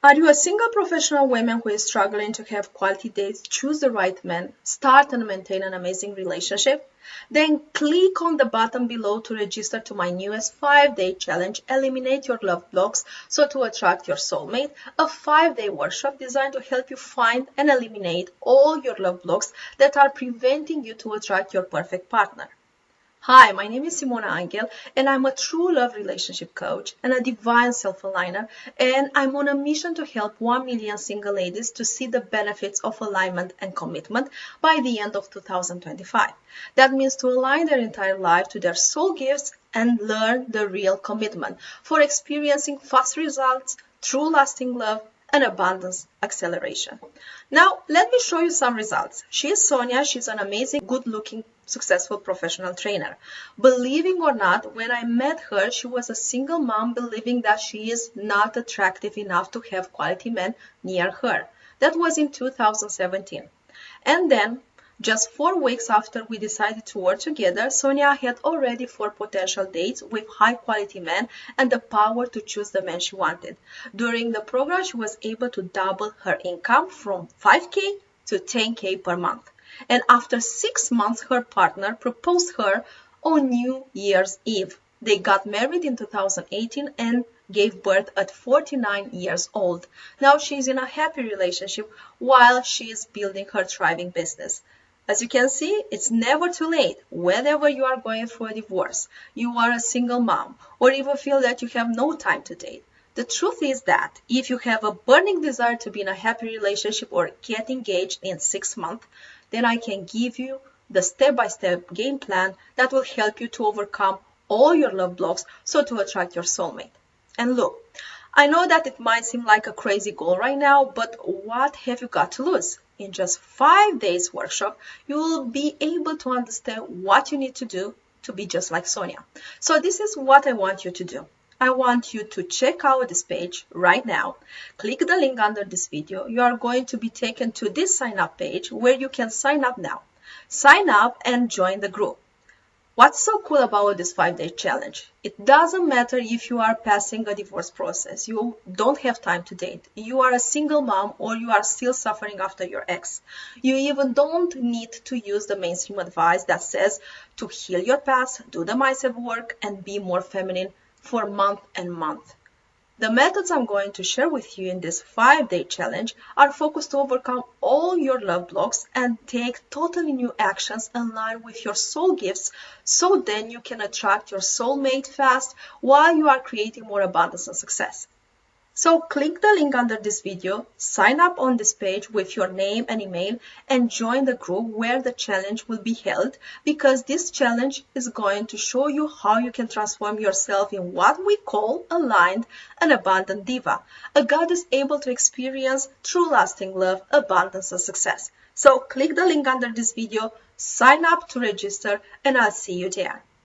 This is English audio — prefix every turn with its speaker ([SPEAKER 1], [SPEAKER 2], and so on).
[SPEAKER 1] Are you a single professional woman who is struggling to have quality dates, choose the right man, start and maintain an amazing relationship? Then click on the button below to register to my newest 5-day challenge, Eliminate Your Love Blocks so to attract your soulmate, a 5-day workshop designed to help you find and eliminate all your love blocks that are preventing you to attract your perfect partner. Hi, my name is Simona Angel, and I'm a true love relationship coach and a divine self-aligner, and I'm on a mission to help 1 million single ladies to see the benefits of alignment and commitment by the end of 2025. That means to align their entire life to their soul gifts and learn the real commitment for experiencing fast results, true lasting love, and abundance acceleration. Now, let me show you some results. She is Sonia. She's an amazing, good-looking, successful professional trainer. Believing or not, when I met her, she was a single mom believing that she is not attractive enough to have quality men near her. That was in 2017. And then, just 4 weeks after we decided to work together, Sonia had already 4 potential dates with high-quality men and the power to choose the man she wanted. During the program, she was able to double her income from $5K to $10K per month. And after 6 months, her partner proposed her on New Year's Eve. They got married in 2018 and gave birth at 49 years old. Now she's in a happy relationship while she is building her thriving business. As you can see, it's never too late. Whenever you are going through a divorce, you are a single mom, or even feel that you have no time to date. The truth is that if you have a burning desire to be in a happy relationship or get engaged in 6 months, then I can give you the step-by-step game plan that will help you to overcome all your love blocks so to attract your soulmate. And look, I know that it might seem like a crazy goal right now, but what have you got to lose? In just 5 days workshop, you will be able to understand what you need to do to be just like Sonia. So this is what I want you to do. I want you to check out this page right now. Click the link under this video. You are going to be taken to this sign up page where you can sign up now. Sign up and join the group. What's so cool about this 5-day challenge? It doesn't matter if you are passing a divorce process, you don't have time to date, you are a single mom, or you are still suffering after your ex. You even don't need to use the mainstream advice that says to heal your past, do the mindset work, and be more feminine for month and month. The methods I'm going to share with you in this 5-day challenge are focused to overcome all your love blocks and take totally new actions aligned with your soul gifts so then you can attract your soulmate fast while you are creating more abundance and success. So click the link under this video, sign up on this page with your name and email, and join the group where the challenge will be held, because this challenge is going to show you how you can transform yourself in what we call aligned and abundant diva, a goddess able to experience true lasting love, abundance, and success. So click the link under this video, sign up to register, and I'll see you there.